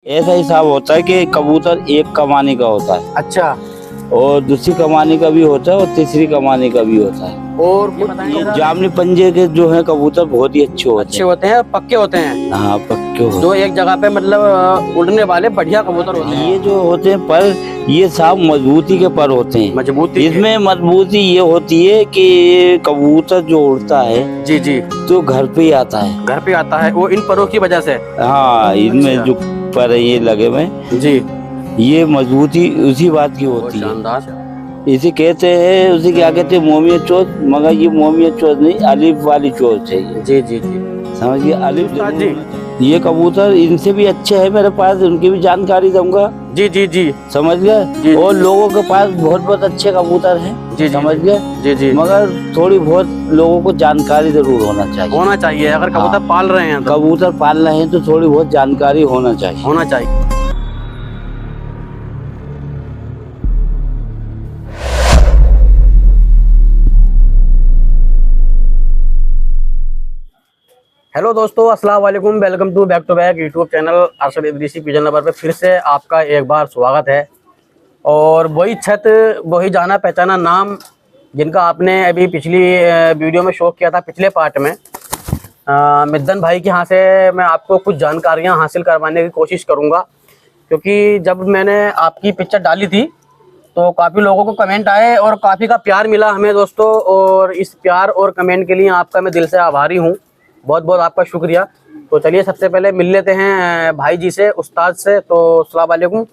ऐसा हिसाब होता है कि कबूतर एक कमाने का होता है अच्छा। और दूसरी कमाने का भी होता है और तीसरी कमाने का भी होता है। और कुछ बताएंगे जरा? जामनी पंजे के जो है कबूतर बहुत ही अच्छे होते हैं, पक्के होते हैं। हाँ पक्के होते जो एक जगह पे मतलब उड़ने वाले बढ़िया कबूतर होते हैं। ये जो होते हैं पर ये साफ मजबूती के पर होते हैं। मजबूती इसमें मजबूती ये होती है कि कबूतर जो उड़ता है जी जी तो घर पे ही आता है। घर पे आता है वो इन परों की वजह से। हाँ इनमें अच्छा। जो पर ये लगे हुए जी ये मजबूती उसी बात की बहुत होती है। शानदार। इसे कहते हैं, उसे क्या कहते हैं, मोमिया चोट, मगर ये मोमिया चोट नहीं, अलिफ वाली चोट है ये। जी जी जी समझिए अलिफ जी ये कबूतर इनसे भी अच्छे हैं मेरे पास, उनकी भी जानकारी दूंगा। जी जी जी समझ जी, गए। और लोगों के पास बहुत बहुत अच्छे कबूतर हैं। जी जी समझ गए। जी जी मगर थोड़ी बहुत लोगों को जानकारी जरूर होना चाहिए। अगर कबूतर हाँ। पाल रहे हैं तो कबूतर पाल रहे हैं तो थोड़ी बहुत जानकारी होना चाहिए। हेलो दोस्तों, अस्सलाम वालेकुम। Welcome to back YouTube channel Arshad Idrisi pigeon number पे फिर से आपका एक बार स्वागत है। और वही छत वही जाना पहचाना नाम जिनका आपने अभी पिछली वीडियो में शो किया था, पिछले पार्ट में मिद्दन भाई के यहाँ से मैं आपको कुछ जानकारियाँ हासिल करवाने की कोशिश करूँगा। क्योंकि जब मैंने आपकी पिक्चर डाली थी तो काफ़ी लोगों को कमेंट आए और काफ़ी का प्यार मिला हमें दोस्तों। और इस प्यार और कमेंट के लिए आपका मैं दिल से आभारी हूँ, बहुत बहुत आपका शुक्रिया। तो चलिए सबसे पहले मिल लेते हैं भाई जी से, उस्ताद से। तो अस्सलाम वालेकुम।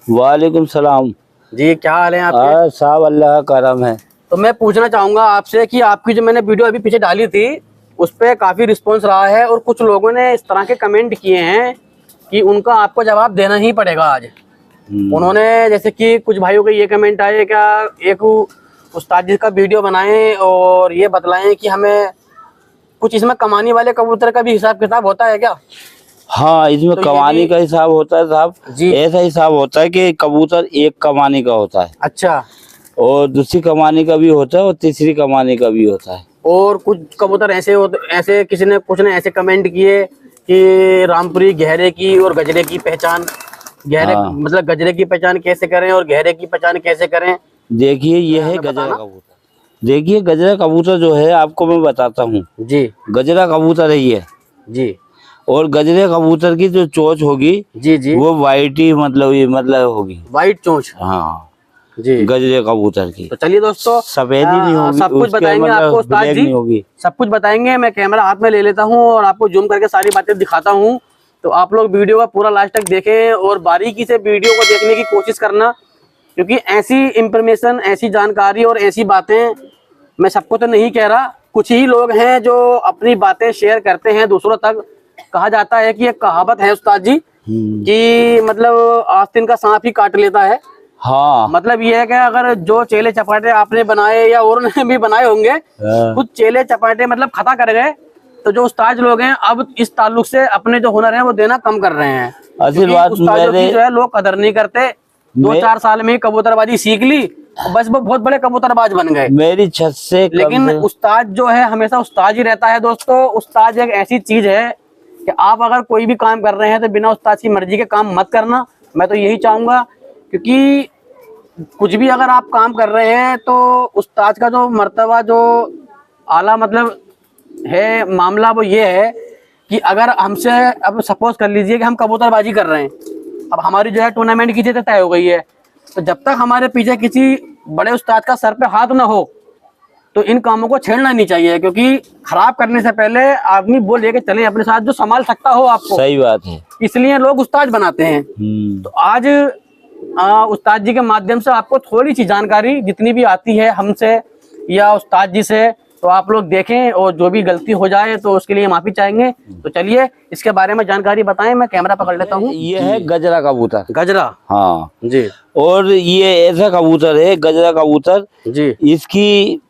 वालेकुम सलाम जी, क्या हाल है आपके? साहब, अल्लाह का करम है। तो मैं पूछना चाहूँगा आपसे कि आपकी जो मैंने वीडियो अभी पीछे डाली थी उस पर काफ़ी रिस्पॉन्स रहा है और कुछ लोगों ने इस तरह के कमेंट किए हैं कि उनका आपको जवाब देना ही पड़ेगा आज। उन्होंने जैसे कि कुछ भाइयों के ये कमेंट आए, क्या एक उस्ताद जी का वीडियो बनाएं और ये बतलाएं कि हमें कुछ इसमें कमाने वाले कबूतर का भी हिसाब किताब होता है क्या? हाँ इसमें तो कमाने का हिसाब होता है साहब जी। ऐसा हिसाब होता है कि कबूतर एक कमाने का होता है अच्छा। और दूसरी कमाने का भी होता है और तीसरी कमाने का भी होता है। और कुछ कबूतर ऐसे किसी ने कुछ ने ऐसे कमेंट किए कि रामपुरी गहरे की और गजरे की पहचान, मतलब गजरे की पहचान कैसे करें और गहरे की पहचान कैसे करें? देखिए ये है गजरा कबूतर। देखिए गजरा कबूतर जो है आपको मैं बताता हूँ जी। गजरा कबूतर है ये जी और गजरे कबूतर की जो चोंच होगी जी जी वो वाइट ही मतलब होगी, वाइट चोंच। हाँ जी गजरे कबूतर की। तो चलिए दोस्तों, सफेद ही नहीं होगी, सब कुछ उसके बताएंगे मतलब आपको उस्ताद ब्लैक जी, नहीं होगी। सब कुछ बताएंगे। मैं कैमरा हाथ में ले लेता हूँ और आपको जूम करके सारी बातें दिखाता हूँ। तो आप लोग वीडियो का पूरा लास्ट तक देखें और बारीकी से वीडियो को देखने की कोशिश करना, क्योंकि ऐसी इंफॉर्मेशन, ऐसी जानकारी और ऐसी बातें मैं सबको तो नहीं कह रहा, कुछ ही लोग हैं जो अपनी बातें शेयर करते हैं दूसरों तक। कहा जाता है कि एक कहावत है उस्ताद जी कि मतलब आस्तीन का सांप ही काट लेता है। हाँ मतलब ये है कि अगर जो चेले चपाटे आपने बनाए या और ने भी बनाए होंगे, कुछ चेले चपाटे मतलब खता कर गए, तो जो उस्ताद लोग हैं अब इस ताल्लुक से अपने जो हुनर है वो देना कम कर रहे हैं। असल बात उस्तादों की जो है लोग कदर नहीं करते। 2-4 साल में कबूतरबाजी सीख ली, बस वो बहुत बड़े कबूतरबाज बन गए। मेरी छत से लेकिन उस्ताद जो है हमेशा उस्ताद ही रहता है दोस्तों। उस्ताद एक ऐसी चीज है कि आप अगर कोई भी काम कर रहे हैं तो बिना उस्ताद की मर्जी के काम मत करना, मैं तो यही चाहूंगा। क्योंकि कुछ भी अगर आप काम कर रहे हैं तो उस्ताद का जो मर्तबा, जो आला मतलब है मामला, वो ये है कि अगर हमसे, अब सपोज कर लीजिए कि हम कबूतरबाजी कर रहे हैं, अब हमारी जो है टूर्नामेंट की जीत तय हो गई है, तो जब तक हमारे पीछे किसी बड़े उस्ताद का सर पे हाथ ना हो तो इन कामों को छेड़ना नहीं चाहिए। क्योंकि खराब करने से पहले आदमी वो लेके चले अपने साथ जो संभाल सकता हो आपको। सही बात है, इसलिए लोग उस्ताद बनाते हैं। तो आज उस्ताद जी के माध्यम से आपको थोड़ी सी जानकारी जितनी भी आती है हमसे या उस्ताद जी से, तो आप लोग देखें और जो भी गलती हो जाए तो उसके लिए माफी चाहेंगे। तो चलिए इसके बारे में जानकारी बताएं, मैं कैमरा पकड़ लेता हूँ। ये है गजरा कबूतर। गजरा, हाँ जी। और ये ऐसा कबूतर है गजरा कबूतर जी, इसकी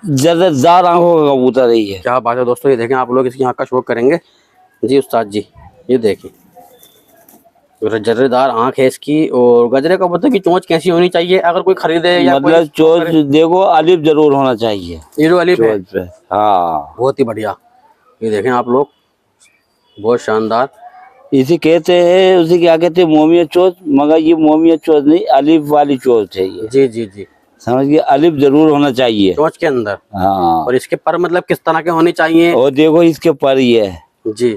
जर्रेदार आंखों का कबूतर है ये। क्या बात है दोस्तों, ये देखें आप लोग इसकी आँख का शौक करेंगे। जी उस्ताद जी, ये देखिए जर्रेदार आंख है इसकी। और गजरे कबूतर की चोंच कैसी होनी चाहिए अगर कोई खरीदे या मतलब चोंच देखो अलिफ जरूर होना चाहिए, हीरो अलिफ है। चोंच पे। हाँ बहुत ही बढ़िया, ये देखें आप लोग, बहुत शानदार। इसे कहते हैं, उसे क्या कहते हैं, मोमिया चोच, मगर ये मोमिया चोच नहीं, अलिफ वाली चोच है ये। जी जी जी। समझ गए, अलिफ जरूर होना चाहिए चोंच के अंदर। हाँ। और इसके पर मतलब किस तरह के होने चाहिए? और देखो इसके पर ये है जी।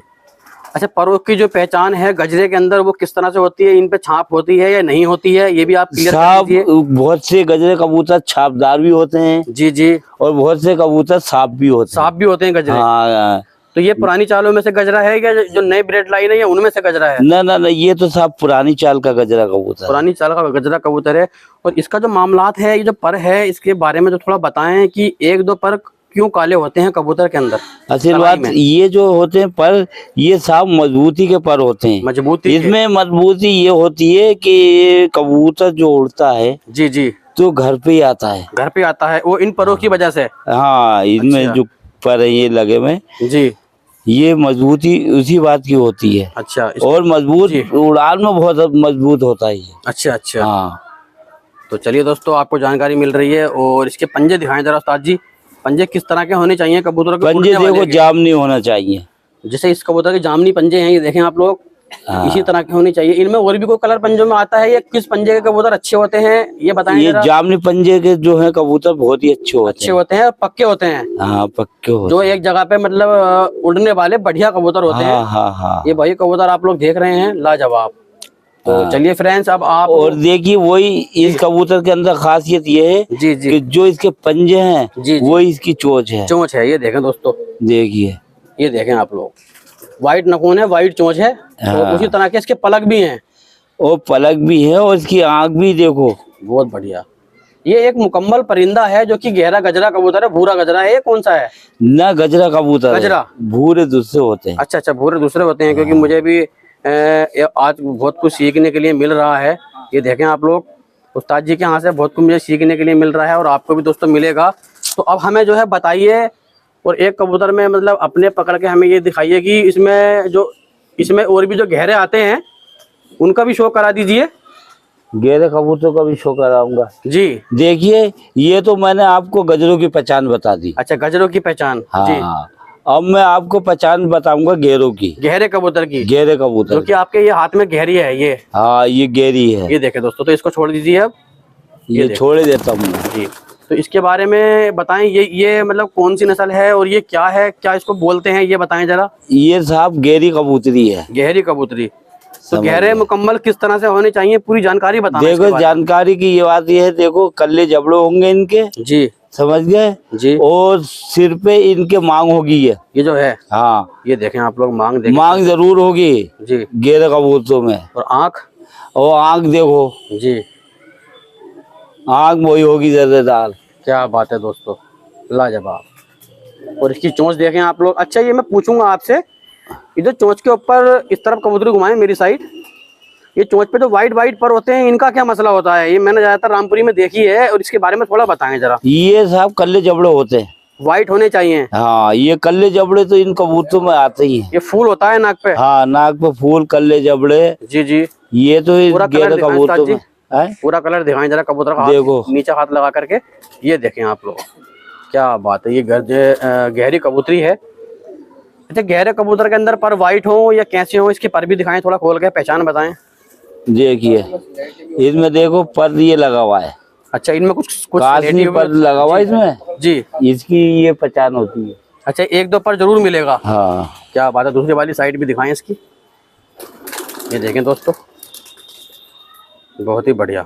अच्छा, परों की जो पहचान है गजरे के अंदर वो किस तरह से होती है? इन पे छाप होती है या नहीं होती है, ये भी आप क्लियर कर साफ। दीजिए। बहुत से गजरे कबूतर छापदार भी होते हैं जी जी। और बहुत से कबूतर साफ भी होते हैं। साफ भी होते हैं गजरे। हाँ। तो ये पुरानी चालों में से गजरा है या जो नई ब्रेड लाइन है या उनमें से गजरा है? ना ना ना, ये तो साफ पुरानी चाल का गजरा कबूतर है। पुरानी चाल का गजरा कबूतर है। और इसका जो मामलात है, ये जो पर है, इसके बारे में जो थोड़ा बताएं कि एक दो पर क्यों काले होते हैं कबूतर के अंदर? असल बात ये जो होते हैं पर, ये साफ मजबूती के पर होते हैं। मजबूती इसमें मजबूती ये होती है कि कबूतर जो उड़ता है जी जी तो घर पे ही आता है। घर पे आता है वो इन परों की वजह से। हाँ, इनमें अच्छा। जो पर है ये लगे में, जी। ये मजबूती उसी बात की होती है। अच्छा। और मजबूत उड़ान में बहुत मजबूत होता है ये। अच्छा अच्छा। हाँ। तो चलिए दोस्तों, आपको जानकारी मिल रही है। और इसके पंजे दिखाएं जरा उस्ताद जी। पंजे किस तरह के होने चाहिए कबूतर के? पंजे देखो जाम नहीं होना चाहिए। जैसे इस कबूतर के जामनी पंजे हैं, ये देखें आप लोग, इसी तरह के होने चाहिए। इनमें और भी कोई कलर पंजों में आता है या किस पंजे के कबूतर अच्छे होते हैं, ये बताएं ये जरा। जामनी पंजे के जो है कबूतर बहुत ही अच्छे होते अच्छे होते हैं और पक्के होते हैं। हाँ, पक्के होते जो एक जगह पे मतलब उड़ने वाले बढ़िया कबूतर होते हैं। हाँ हाँ हाँ। ये भाई कबूतर आप लोग देख रहे हैं, लाजवाब। तो चलिए फ्रेंड्स, अब आप और देखिए वही इस कबूतर के अंदर खासियत ये है जी जी कि जो इसके पंजे हैं जी जी। वो इसकी चोंच है। चोंच है, ये देखें दोस्तों, देखिए ये देखें आप लोग, व्हाइट नखून है, व्हाइट चोंच है। और उसी तरह के इसके पलक भी हैं। और पलक भी है और इसकी आंख भी देखो। बहुत बढ़िया। ये एक मुकम्मल परिंदा है जो कि गहरा गजरा कबूतर है, भूरा गजरा है। ये कौन सा है? ना गजरा कबूतर है। गजरा। भूरे दूसरे होते हैं। अच्छा अच्छा, भूरे दूसरे होते हैं। क्योंकि मुझे भी आज बहुत कुछ सीखने के लिए मिल रहा है। ये देखें आप लोग, उस्ताद जी के यहाँ से बहुत कुछ मुझे सीखने के लिए मिल रहा है और आपको भी दोस्तों मिलेगा। तो अब हमें जो है बताइए, और एक कबूतर में मतलब अपने पकड़ के हमें ये दिखाइए कि इसमें और भी जो गहरे आते हैं उनका भी शो करा दीजिए। गहरे कबूतर का भी शो कराऊंगा जी। देखिए, ये तो मैंने आपको गजरों की पहचान बता दी। अच्छा, गजरों की पहचान। जी। हाँ, अब मैं आपको पहचान बताऊंगा गहरों की, गहरे कबूतर की। गहरे कबूतर जो कि आपके ये हाथ में गहरी है ये। हाँ, ये गहरी है। ये देखें दोस्तों, तो इसको छोड़ दीजिए अब। ये छोड़ देता हूँ जी। तो इसके बारे में बताएं, ये मतलब कौन सी नस्ल है और ये क्या है, क्या इसको बोलते हैं, ये बताएं जरा। ये साहब गहरी कबूतरी है। गहरी कबूतरी। तो गहरे मुकम्मल किस तरह से होने चाहिए, पूरी जानकारी बताना। देखो जानकारी की ये बात ये है, देखो कल्ले जबड़े होंगे इनके। जी। समझ गए जी। और सिर पे इनके मांग होगी ये जो है। हाँ, ये देखें आप लोग, मांग देखें। मांग जरूर होगी जी। गहरे कबूतरों में। और आँख। और आंख देखो, जी, आंख वही होगी जर्रेदार। क्या बात है दोस्तों, लाजवाब। और इसकी चोंच देखें आप लोग। अच्छा, ये मैं पूछूंगा आपसे, इधर चोंच के ऊपर इस तरफ कबूतरी घुमाएं मेरी साइड। ये चोंच पे जो व्हाइट व्हाइट पर होते हैं, इनका क्या मसला होता है? ये मैंने ज्यादातर रामपुरी में देखी है, और इसके बारे में थोड़ा बताएं जरा। ये साहब कल्ले जबड़े होते हैं, व्हाइट होने चाहिए। हाँ, ये कल्ले जबड़े तो इन कबूतरों में आते ही हैं। ये फूल होता है नाक पे। हाँ, नाक पे फूल, कल्ले जबड़े। जी जी। ये तो पूरा गहरे कलर दिखाएं कबूतरों उस्ताद जी। में। पूरा कलर दिखाएं जरा कबूतर का। देखो। नीचे हाथ लगा करके ये देखें आप लोग, क्या बात है। ये गहरी कबूतरी है। अच्छा, गहरे कबूतर के अंदर पर व्हाइट हो या कैसे हो, इसके पर भी दिखाएं थोड़ा खोल के, पहचान बताएं। देखिए इसमें देखो पर ये लगा हुआ है। अच्छा, इनमें कुछ काशनी पर लगा हुआ है इसमें। जी। इसकी ये पहचान होती है। अच्छा, एक दो पर जरूर मिलेगा। हाँ, क्या बात है। दूसरी वाली साइड भी दिखाएं इसकी। ये देखें दोस्तों, बहुत ही बढ़िया,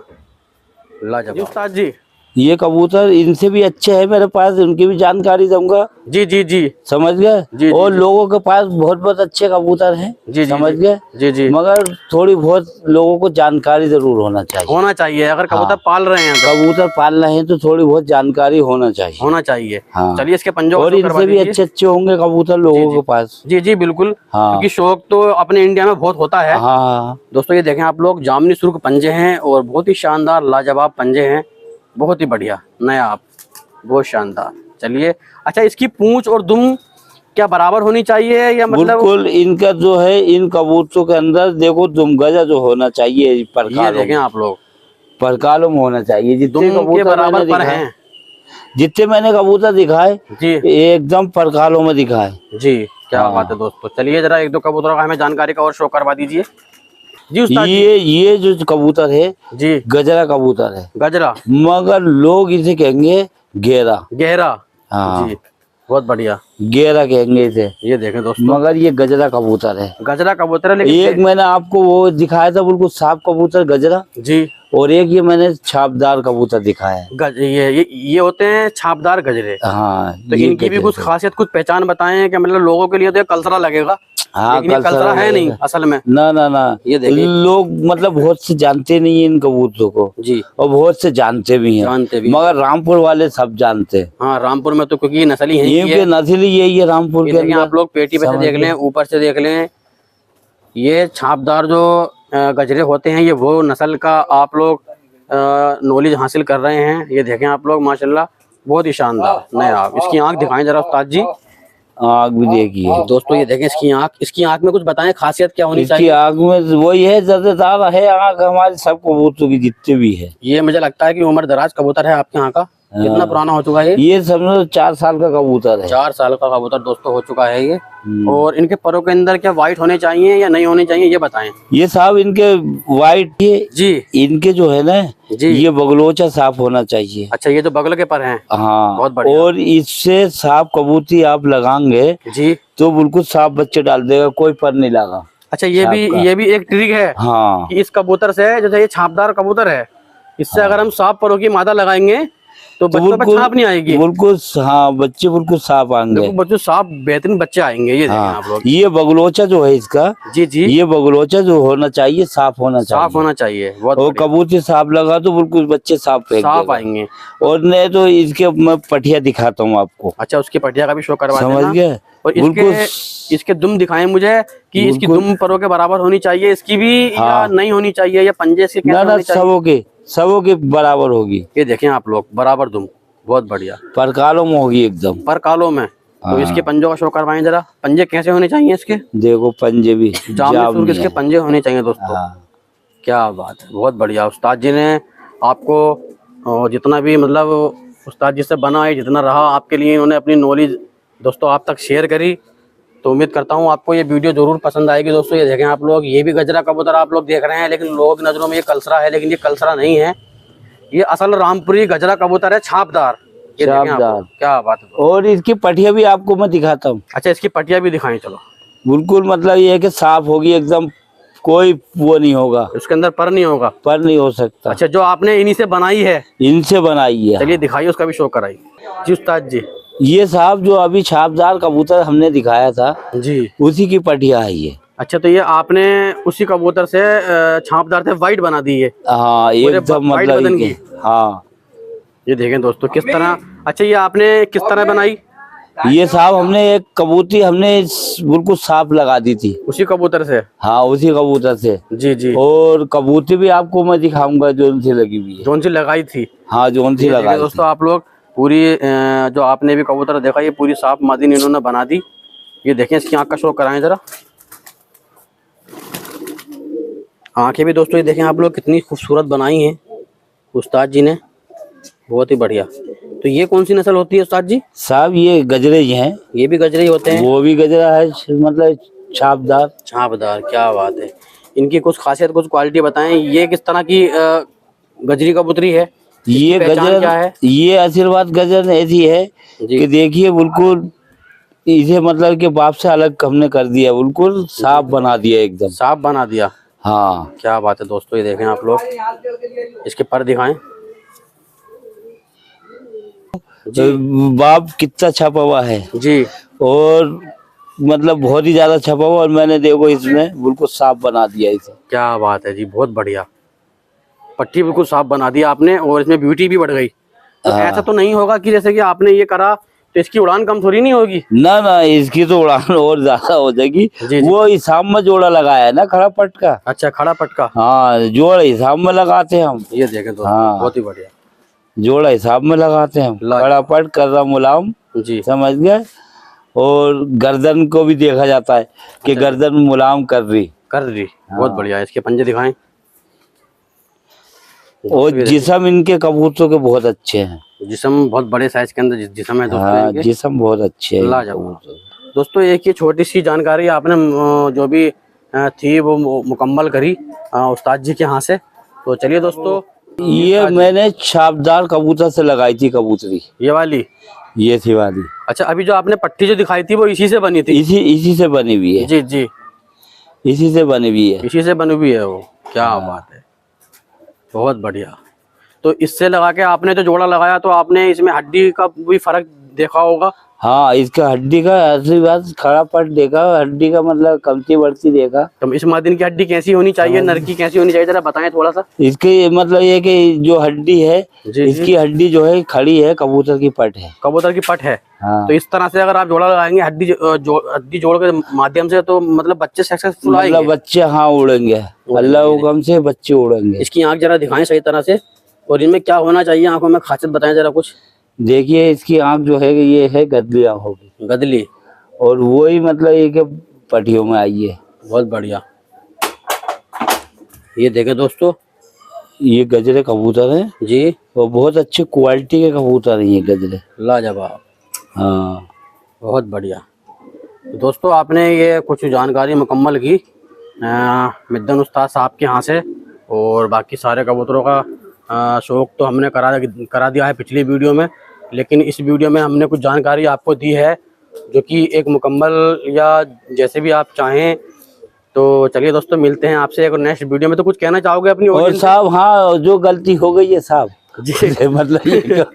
लाजवाब। उस्ताद जी, ये कबूतर इनसे भी अच्छे हैं मेरे पास, उनकी भी जानकारी दूंगा। जी जी जी। समझ गए। और लोगों के पास बहुत बहुत अच्छे कबूतर हैं। जी जी। समझ गए। जी जी। मगर थोड़ी बहुत लोगों को जानकारी जरूर होना चाहिए। अगर कबूतर पाल रहे हैं तो। कबूतर पाल रहे हैं तो थोड़ी बहुत जानकारी होना चाहिए। हाँ। चलिए इसके पंजों और इनसे भी अच्छे अच्छे होंगे कबूतर लोगों के पास। जी जी बिल्कुल। हाँ। क्योंकि शौक तो अपने इंडिया में बहुत होता है। हाँ दोस्तों, ये देखें आप लोग, जामनी सुर्ख पंजे हैं और बहुत ही शानदार लाजवाब पंजे हैं, बहुत ही बढ़िया, नया आप, बहुत शानदार। चलिए, अच्छा, इसकी पूंछ और दुम क्या बराबर होनी चाहिए या मतलब? बिल्कुल, इनका जो है इन कबूतरों के अंदर देखो दुमगजा जो होना चाहिए, ये देखें आप लोग, परकालों में होना चाहिए। जितने दुम के कबूतर बराबर मैंने पर दिखाए हैं। जितने मैंने कबूतर दिखाए जी एकदम परकालों में दिखाए। जी, क्या हाँ। बात है दोस्तों। चलिए जरा एक दो कबूतरों का हमें जानकारी का और शो करवा दीजिए जी उस्ताद जी। ये जो कबूतर है जी गजरा कबूतर है, गजरा, मगर लोग इसे कहेंगे घेरा। गहरा। हाँ, जी बहुत बढ़िया। घेरा कहेंगे इसे, ये देखें दोस्तों, मगर ये गजरा कबूतर है। गजरा कबूतर है लेकिन एक मैंने आपको वो दिखाया था बिल्कुल साफ कबूतर गजरा, जी और एक ये मैंने छापदार कबूतर दिखाया है। ये होते हैं छापदार गजरे। हाँ, तो ये इनकी भी गजरे कुछ खासियत, कुछ पहचान बताएं कि मतलब लोगों के लिए तो ये कलसरा लगेगा, हाँ, लेकिन ये कलसरा है नहीं असल में। ना ना ना, ये देखिए। लोग मतलब बहुत से जानते नहीं है इन कबूतरों को, जी और बहुत से जानते भी हैं, जानते भी। मगर रामपुर वाले सब जानते हैं। हाँ रामपुर में तो क्योंकि ये नस्ली है, इनके नस्ली यही है रामपुर के अंदर। आप लोग पेटी पे से देख लें, ऊपर से देख लें, ये छापदार जो गजरे होते हैं ये वो नस्ल का आप लोग नॉलेज हासिल कर रहे हैं। ये देखें आप लोग माशाल्लाह बहुत ही शानदार नए। आप इसकी आंख दिखाएं जरा उस्ताद जी। आँख भी देखिए दोस्तों ये देखें इसकी आंख में कुछ बताएं खासियत क्या होनी इसकी चाहिए। आँख में वही है, जर्देदार है आँख हमारे सब कबूतरों की जितने भी है। ये मुझे लगता है कि उम्र दराज कबूतर है आपके यहाँ का। कितना पुराना हो चुका है ये समझो 4 साल का कबूतर है। 4 साल का कबूतर दोस्तों हो चुका है ये। और इनके परों के अंदर क्या व्हाइट होने चाहिए या नहीं होने चाहिए, ये बताएं। ये साहब इनके वाइट, ये जी इनके जो है ना जी, ये बगलोचा साफ होना चाहिए। अच्छा ये जो बगल के पर हैं। हाँ, बहुत बढ़िया। और इससे साफ कबूतरी आप लगाएंगे जी तो बिल्कुल साफ बच्चे डाल देगा, कोई पर नहीं लगा। अच्छा ये भी एक ट्रिक है हाँ, कि इस कबूतर से, जैसे ये छापदार कबूतर है, इससे अगर हम साफ परों की मादा लगाएंगे तो बच्चों पर छाप नहीं आएगी। बिल्कुल हाँ, बच्चे बिल्कुल साफ आएंगे। देखो बच्चों साफ बेहतरीन बच्चे आएंगे। ये देखें आप लोग। ये बगलोचा जो है इसका, जी जी, ये बगलोचा जो होना चाहिए साफ होना चाहिए, साफ होना चाहिए। बहुत और बढ़िया। कबूतर साफ लगा तो बिल्कुल बच्चे साफ फेंक साफ देगा। आएंगे। और नहीं तो इसके मैं पटिया दिखाता हूँ आपको। अच्छा उसकी पटिया का भी शो करवा समझ देना। गए? और इसके दुम दिखाएं मुझे कि इसकी दुम परों के बराबर होनी चाहिए इसकी भी, या नहीं होनी चाहिए, या पंजे इसके कैसे होने चाहिए? सबों के बराबर होगी। ये देखें आप लोग, बराबर दुम, बहुत बढ़िया। पर कालों में होगी एकदम, पर कालों में। तो इसके पंजों का शो करवाएं जरा। पंजे कैसे होने चाहिए इसके? देखो पंजे भी जामुन के इसके पंजे होने चाहिए दोस्तों। क्या बात है, बहुत बढ़िया। उस्ताद जी ने आपको जितना भी मतलब उस्ताद जी से बना है, जितना रहा आपके लिए, उन्होंने अपनी नॉलेज दोस्तों आप तक शेयर करी। तो उम्मीद करता हूँ आपको ये वीडियो जरूर पसंद आएगी दोस्तों। ये देखें आप लोग, ये भी गजरा कबूतर आप लोग देख रहे हैं, लेकिन लोगों की नज़रों में ये कलसरा है, लेकिन ये कलसरा नहीं है, ये असल रामपुरी गजरा कबूतर है, छापदार। ये देखें आप लोग, क्या बात है। और इसकी पटिया भी आपको मैं दिखाता हूँ। अच्छा इसकी पटिया भी दिखाएं चलो। बिल्कुल मतलब ये है कि साफ होगी एकदम, कोई वो नहीं होगा, उसके अंदर पर नहीं होगा, पर नहीं हो सकता। अच्छा जो आपने इन्हीं से बनाई है? इनसे बनाई है। चलिए दिखाइए, उसका भी शो कराइए जी उस्ताद जी। ये साहब जो अभी छापदार कबूतर हमने दिखाया था जी, उसी की पटिया है ये। अच्छा तो ये आपने उसी कबूतर से छापदार से वाइट बना दी है? हाँ एकदम वाइट मतलब बदन की। हाँ, ये देखें दोस्तों किस तरह। अच्छा ये आपने किस तरह बनाई? ये साहब हमने एक कबूतरी हमने बिल्कुल साफ लगा दी थी उसी कबूतर से? हाँ, उसी कबूतर से। जी जी, और कबूतरी भी आपको मैं दिखाऊंगा जो उनसे लगी हुई है। जोन सी लगाई थी? हाँ, जो उनसी लगाई दोस्तों आप लोग पूरी जो आपने भी कबूतर देखा, ये पूरी साफ मादीन इन्होंने बना दी। ये देखें इसकी आंख का शो कराएं जरा। आंखें भी दोस्तों ये देखें आप लोग कितनी खूबसूरत बनाई हैं उस्ताद जी ने, बहुत ही बढ़िया। तो ये कौन सी नस्ल होती है उस्ताद जी? साहब ये गजरे ही हैं। ये भी गजरे ही होते हैं? वो भी गजरा है, मतलब छापदार। छापदार, क्या बात है। इनकी कुछ खासियत, कुछ क्वालिटी बताएं। ये किस तरह की गजरी कबूतरी है? ये गजर क्या है? ये आशीर्वाद गजर ऐसी है जी। कि देखिए बिल्कुल इसे मतलब कि बाप से अलग हमने कर दिया, बिल्कुल साफ बना दिया, एकदम साफ बना दिया। हाँ, क्या बात है दोस्तों, ये देखें आप लोग, इसके पर दिखाएं तो बाप कितना छपा हुआ है जी। और मतलब बहुत ही ज्यादा छपा हुआ, और मैंने देखो इसमें बिल्कुल साफ बना दिया इसे। क्या बात है जी, बहुत बढ़िया। पट्टी बिल्कुल साफ बना दी आपने, और इसमें ब्यूटी भी बढ़ गई। तो ऐसा तो नहीं होगा कि जैसे कि आपने ये करा तो इसकी उड़ान कम थोड़ी नहीं होगी? ना ना, इसकी तो उड़ान और ज्यादा हो जाएगी। जी। वो हिसाब में जोड़ा लगाया है ना, खड़ा पटका। अच्छा खड़ा पटका। हाँ, जोड़ा हिसाब में लगाते हैं हम। ये देखें दोस्तों, हाँ, बहुत ही बढ़िया। जोड़ा हिसाब में लगाते हैं हम, खड़ा पट कर रहा मुलायम जी, समझ गए। और गर्दन को भी देखा जाता है कि गर्दन मुलायम कर रही। बहुत बढ़िया। इसके पंजे दिखाएं। और जिस्म इनके कबूतरों के बहुत अच्छे हैं। जिस्म बहुत बड़े साइज के अंदर जिस्म है दोस्तों हाँ इनके। जिस्म बहुत अच्छे है लाजवाब। दोस्तों एक ये छोटी सी जानकारी आपने जो भी थी वो मुकम्मल करी उस्ताद जी के यहाँ से। तो चलिए दोस्तों, ये मैंने छापदार कबूतर से लगाई थी कबूतरी, ये वाली। ये थी वाली। अच्छा, अभी जो आपने पट्टी जो दिखाई थी वो इसी से बनी थी? इसी से बनी हुई है। जी जी, इसी से बनी हुई है। इसी से बनी हुई है वो। क्या बात है, बहुत बढ़िया। तो इससे लगा के आपने जो जोड़ा लगाया तो आपने इसमें हड्डी का भी फर्क देखा होगा? हाँ, इसका हड्डी का असली बात खड़ा पट देखा, हड्डी का मतलब कमती बढ़ती देखा। तो इस मादिन की हड्डी कैसी होनी चाहिए, नर की कैसी होनी चाहिए, जरा बताएं थोड़ा सा। इसके मतलब ये कि जो हड्डी है, जी इसकी हड्डी जो है खड़ी है, कबूतर की पट है। कबूतर की पट है। हाँ। तो इस तरह से अगर आप जोड़ा लगाएंगे हड्डी जोड़ के माध्यम से, तो मतलब बच्चे सक्सेसफुल मतलब आएंगे। बच्चे हाँ उड़ेंगे, अल्लाह हुक्म से बच्चे उड़ेंगे। इसकी आंख जरा दिखाएं सही तरह से, और इनमें क्या होना चाहिए आंखों में, खासियत बताएं जरा कुछ। देखिए इसकी आंख जो है ये है गदली आंख होगी, गदली, और वही मतलब ये कि पटियों में आई है। बहुत बढ़िया। ये देखें दोस्तों, ये गजरे कबूतर हैं जी, और बहुत अच्छी क्वालिटी के कबूतर हैं ये गजरे। लाजवाब, हाँ बहुत बढ़िया। तो दोस्तों आपने ये कुछ जानकारी मुकम्मल की मिद्दन उस्ताद साहब के यहाँ से, और बाकी सारे कबूतरों का शौक़ तो हमने करा दिया है पिछली वीडियो में, लेकिन इस वीडियो में हमने कुछ जानकारी आपको दी है जो कि एक मुकम्मल या जैसे भी आप चाहें। तो चलिए दोस्तों, मिलते हैं आपसे एक नेक्स्ट वीडियो में। तो कुछ कहना चाहोगे अपनी और ऑडियंस? साहब हाँ, जो गलती हो गई है साहब जी मतलब ये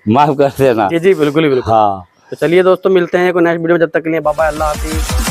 माफ कर देना। जी जी, बिल्कुल ही बिल्कुल। हाँ तो चलिए दोस्तों, मिलते हैं एक नेक्स्ट वीडियो में। जब तक के लिए बाय बाय, अल्लाह हाफिज़।